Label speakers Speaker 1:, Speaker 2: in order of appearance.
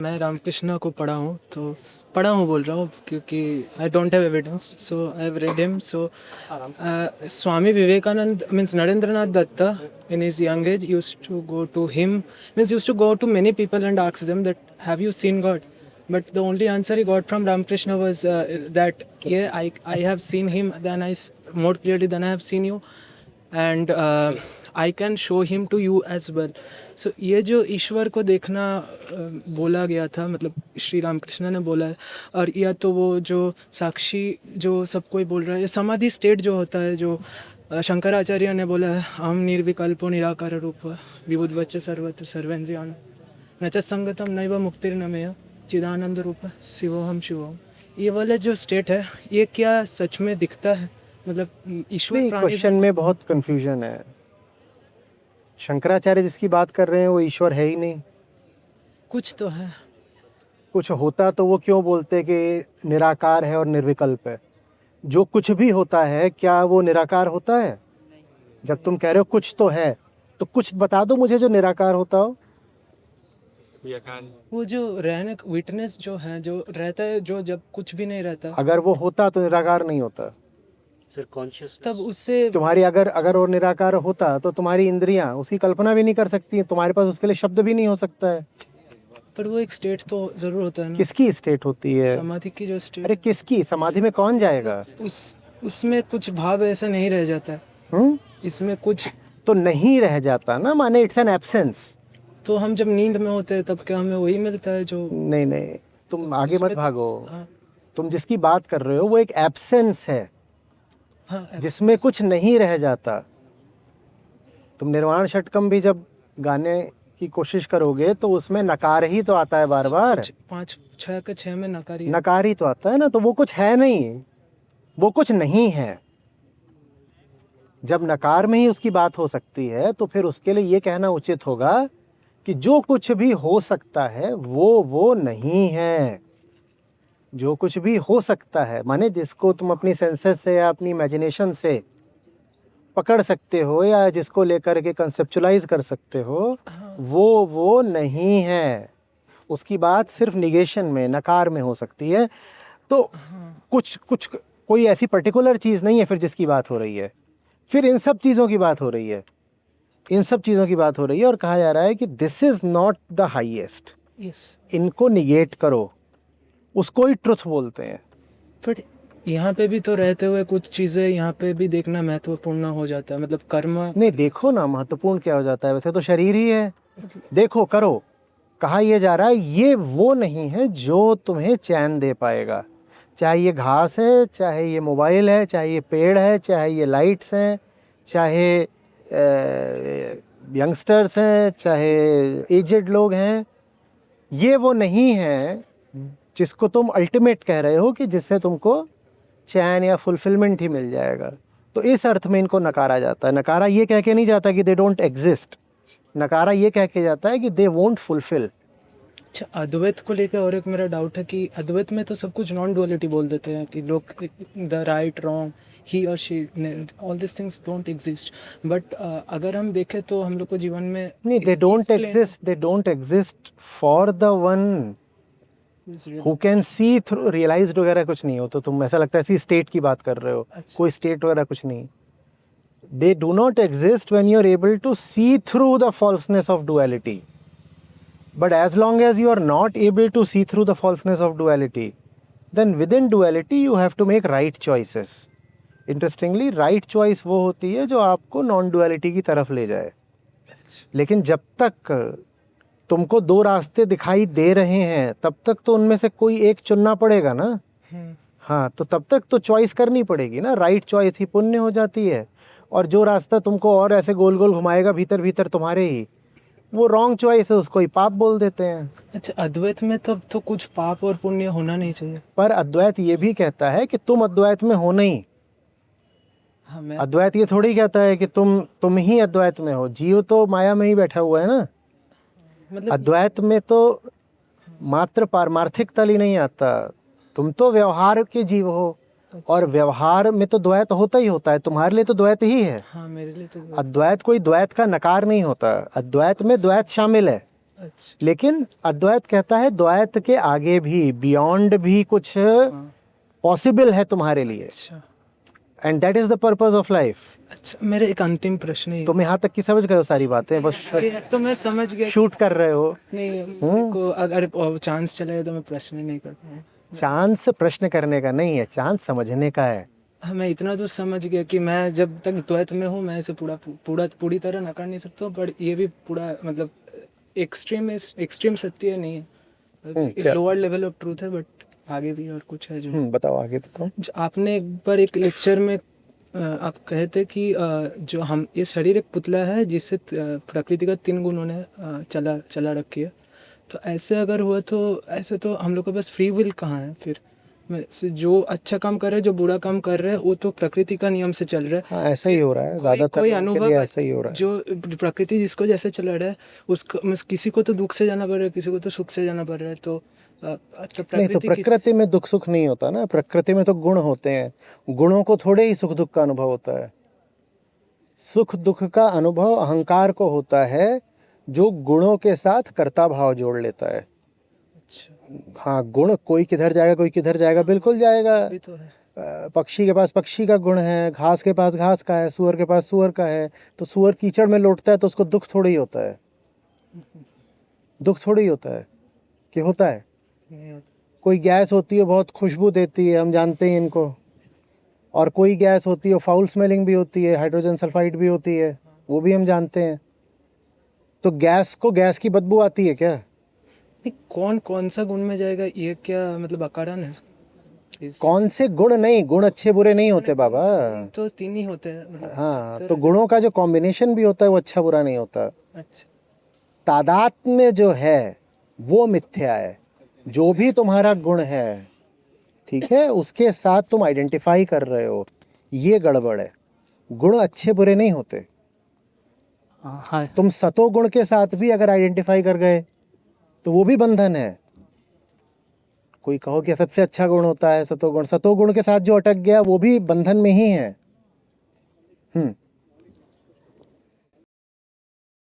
Speaker 1: मैं रामकृष्ण को पढ़ा हूँ, तो पढ़ा हूँ बोल रहा हूँ क्योंकि I don't have evidence, so I have read him. So Swami Vivekananda means Narendranath Datta in his young age used to go to him, means used to go to many people and ask them that have you seen God? But the only answer he got from Ramakrishna was that yeah, I have seen him, then more clearly than I have seen you, and I can show him to you as well. So ये जो ईश्वर को देखना बोला गया था, मतलब श्री रामकृष्ण ने बोला है, और या तो वो जो साक्षी जो सब कोई बोल रहा है, ये समाधि स्टेट जो होता है, जो शंकराचार्य ने बोला है, अहम निर्विकल्पो निराकार रूप विबुधवच्च सर्वत्र सर्वेन्द्रियाणि न च संगतम नैव मुक्तिर्नमेय चिदानंद रूप शिवोहम शिवोहम. ये वाला जो स्टेट है, ये क्या सच में दिखता है? मतलब ईश्वर
Speaker 2: क्वेश्चन में बहुत कंफ्यूजन है. शंकराचार्य जिसकी बात कर रहे हैं वो ईश्वर है ही नहीं.
Speaker 1: कुछ तो है.
Speaker 2: कुछ होता तो वो क्यों बोलते कि निराकार है और निर्विकल्प है? जो कुछ भी होता है क्या वो निराकार होता है? जब तुम कह रहे हो कुछ तो है, तो कुछ बता दो मुझे जो निराकार होता हो.
Speaker 1: वो जो रहने विटनेस जो है, जो रहता है, जो जब कुछ भी नहीं रहता,
Speaker 2: अगर वो होता तो निराकार नहीं होता.
Speaker 3: सर कॉन्शियस
Speaker 1: तब उससे
Speaker 2: तुम्हारी अगर और निराकार होता तो तुम्हारी इंद्रियां उसकी कल्पना भी नहीं कर सकती, तुम्हारे पास उसके लिए शब्द भी नहीं हो सकता है.
Speaker 1: पर वो एक स्टेट तो जरूर होता है ना.
Speaker 2: किसकी स्टेट होती है?
Speaker 1: समाधि की जो स्टेट.
Speaker 2: अरे किसकी समाधि में कौन जाएगा?
Speaker 1: उसमें कुछ भाव ऐसा नहीं रह जाता है. इसमें कुछ
Speaker 2: तो नहीं रह जाता ना, माने इट्स एन एब्सेंस.
Speaker 1: तो हम जब नींद में होते हैं तब क्या हमें वही मिलता है जो?
Speaker 2: नहीं, तुम आगे मत भागो.
Speaker 1: हाँ.
Speaker 2: तुम जिसकी बात कर रहे हो वो एक एब्सेंस है.
Speaker 1: हाँ,
Speaker 2: जिसमें कुछ नहीं रह जाता. तुम निर्वाण षटकम भी जब गाने की कोशिश करोगे तो उसमें नकार ही तो आता है बार बार.
Speaker 1: 5 6 के 6 में नकारी
Speaker 2: नकार ही तो आता है ना. तो वो कुछ है नहीं, वो कुछ नहीं है. जब नकार में ही उसकी बात हो सकती है तो फिर उसके लिए ये कहना उचित होगा कि जो कुछ भी हो सकता है वो नहीं है. जो कुछ भी हो सकता है माने जिसको तुम अपनी सेंसेस से या अपनी इमेजिनेशन से पकड़ सकते हो या जिसको लेकर के कंसेप्चुलाइज कर सकते हो, वो नहीं है. उसकी बात सिर्फ निगेशन में, नकार में हो सकती है. तो कुछ कोई ऐसी पर्टिकुलर चीज़ नहीं है फिर जिसकी बात हो रही है. फिर इन सब चीज़ों की बात हो रही है. इन सब चीज़ों की बात हो रही है और कहा जा रहा है कि this is not the highest. इनको निगेट करो, उसको ही ट्रुथ बोलते हैं.
Speaker 1: बट यहाँ पे भी तो रहते हुए कुछ चीज़ें यहाँ पे भी देखना महत्वपूर्ण हो जाता है. मतलब कर्म
Speaker 2: नहीं, देखो ना महत्वपूर्ण क्या हो जाता है. वैसे तो शरीर ही है. देखो करो. कहा यह जा रहा है ये वो नहीं है जो तुम्हें चैन दे पाएगा. चाहे ये घास है, चाहे ये मोबाइल है, चाहे ये पेड़ है, चाहे ये लाइट्स हैं, चाहे यंगस्टर्स हैं, चाहे एजेड लोग हैं. ये वो नहीं है जिसको तुम अल्टीमेट कह रहे हो कि जिससे तुमको चैन या फुलफिलमेंट ही मिल जाएगा. तो इस अर्थ में इनको नकारा जाता है. नकारा ये कह के नहीं जाता कि दे डोंट एग्जिस्ट. नकारा ये कह के जाता है कि दे वोंट फुलफिल.
Speaker 1: अच्छा, अद्वैत को लेकर और एक मेरा डाउट है कि अद्वैत में तो सब कुछ नॉन डुअलिटी बोल देते हैं कि लोग द राइट रॉन्ग ही और she all this things don't exist. But अगर हम देखें तो हम लोग को जीवन में
Speaker 2: नहीं, they don't exist for the one who can see through. Realised वगैरह कुछ नहीं हो. तो तुम ऐसा लगता है इसी स्टेट की बात कर रहे हो.
Speaker 1: अच्छा.
Speaker 2: कोई स्टेट वगैरह कुछ नहीं. They do not exist when you are able to see through the falseness of duality. But as long as you are not able to see through the falseness of duality, then within duality you have to make right choices. Interestingly, right choice वो होती है जो आपको non duality की तरफ ले जाए. लेकिन जब तक तुमको दो रास्ते दिखाई दे रहे हैं तब तक तो उनमें से कोई एक चुनना पड़ेगा ना. हाँ, तो तब तक तो चॉइस करनी पड़ेगी ना. राइट चॉइस ही पुण्य हो जाती है. और जो रास्ता तुमको और ऐसे गोल गोल घुमाएगा भीतर भीतर तुम्हारे ही, वो रॉन्ग चॉइस है, उसको ही पाप बोल देते हैं.
Speaker 1: अच्छा, अद्वैत में तो कुछ पाप और पुण्य होना नहीं चाहिए.
Speaker 2: पर अद्वैत ये भी कहता है कि तुम अद्वैत में हो नहीं.
Speaker 1: हाँ,
Speaker 2: अद्वैत ये थोड़ी कहता है कि तुम ही अद्वैत में हो. जीव तो माया में ही बैठा हुआ है ना.
Speaker 1: मतलब
Speaker 2: अद्वैत में तो मात्र पारमार्थिक तल ही नहीं आता. तुम तो व्यवहार के जीव हो. और व्यवहार में तो द्वैत होता ही होता है. तुम्हारे लिए तो द्वैत ही है.
Speaker 1: हाँ, मेरे लिए तो
Speaker 2: अद्वैत कोई द्वैत का नकार नहीं होता. अद्वैत में द्वैत शामिल है.
Speaker 1: अच्छा
Speaker 2: लेकिन अद्वैत कहता है द्वैत के आगे भी, बियॉन्ड भी कुछ
Speaker 1: हाँ,
Speaker 2: पॉसिबल है तुम्हारे लिए,
Speaker 1: अच्छा
Speaker 2: and that is the purpose of life.
Speaker 1: अच्छा। मेरे एक अंतिम प्रश्न ही
Speaker 2: तुम यहाँ तक की समझ गए हो सारी बातें, बस
Speaker 1: ये तो मैं समझ गया।
Speaker 2: शूट कर रहे हो।
Speaker 1: नहीं, मेरे को अगर चांस चले तो मैं प्रश्न ही नहीं करता हूँ।
Speaker 2: चांस प्रश्न करने का नहीं है, चांस समझने का है।
Speaker 1: हाँ, मैं इतना तो समझ गया कि मैं जब तक द्वैत में हूँ मैं इसे पूरी तरह नकार नहीं सकता, पर ये भी पूरा मतलब एक्सट्रीम सत्य नहीं है, एक
Speaker 2: क्या?
Speaker 1: लोअर लेवल ऑफ ट्रूथ है, बट आगे भी और कुछ है जो
Speaker 2: बताओ आगे तो।
Speaker 1: जो आपने एक बार एक लेक्चर में आप कहे थे कि जो हम ये शरीर एक पुतला है जिससे प्रकृति का 3 गुण उन्हें चला रखी है। तो ऐसे अगर हुआ तो ऐसे तो हम लोग के पास फ्री विल कहाँ है फिर? जो अच्छा काम कर रहे हैं, जो बुरा काम कर रहे हैं, वो तो प्रकृति का नियम से चल रहा है।
Speaker 2: हाँ ऐसा ही हो रहा है, ज्यादातर
Speaker 1: कोई
Speaker 2: लोगों के
Speaker 1: अनुभव
Speaker 2: लिए ऐसा ही हो रहा है।
Speaker 1: जो प्रकृति जिसको जैसे चला रहा है उसको किसी को तो दुख से जाना पड़ रहा है, किसी को तो सुख से जाना पड़ रहा है। तो अच्छा
Speaker 2: नहीं तो प्रकृति में दुख सुख नहीं होता ना, प्रकृति में तो गुण होते हैं, गुणों को थोड़े ही सुख दुख का अनुभव होता है। सुख दुख का अनुभव अहंकार को होता है जो गुणों के साथ कर्ता भाव जोड़ लेता है।
Speaker 1: अच्छा
Speaker 2: हाँ, गुण कोई किधर जाएगा कोई किधर जाएगा, बिल्कुल जाएगा।
Speaker 1: भी तो है।
Speaker 2: पक्षी के पास पक्षी का गुण है, घास के पास घास का है, सुअर के पास सुअर का है। तो सुअर कीचड़ में लौटता है तो उसको दुख थोड़ी होता है, दुख थोड़ी होता है कि होता है।
Speaker 1: नहीं होता।
Speaker 2: कोई गैस होती है बहुत खुशबू देती है, हम जानते हैं इनको, और कोई गैस होती है फाउल स्मेलिंग भी होती है, हाइड्रोजन सल्फाइड भी होती है, वो भी हम जानते हैं। तो गैस को गैस की बदबू आती है क्या?
Speaker 1: नहीं, कौन कौन सा गुण में जाएगा ये क्या मतलब अकारण है?
Speaker 2: कौन से गुण? नहीं, गुण अच्छे बुरे नहीं होते बाबा।
Speaker 1: तो 3 ही होते हैं मतलब
Speaker 2: हाँ,
Speaker 1: 70
Speaker 2: तो गुणों का जो कॉम्बिनेशन भी होता है वो अच्छा बुरा नहीं होता।
Speaker 1: अच्छा
Speaker 2: तादात्म्य में जो है वो मिथ्या है। जो भी तुम्हारा गुण है, ठीक है, उसके साथ तुम आइडेंटिफाई कर रहे हो, ये गड़बड़ है। गुण अच्छे बुरे नहीं होते।
Speaker 1: हाँ
Speaker 2: तुम सतोगुण के साथ भी अगर आइडेंटिफाई कर गए तो वो भी बंधन है। कोई कहो कि सबसे अच्छा गुण होता है सतोगुण, सतोगुण के साथ जो अटक गया वो भी बंधन में ही है।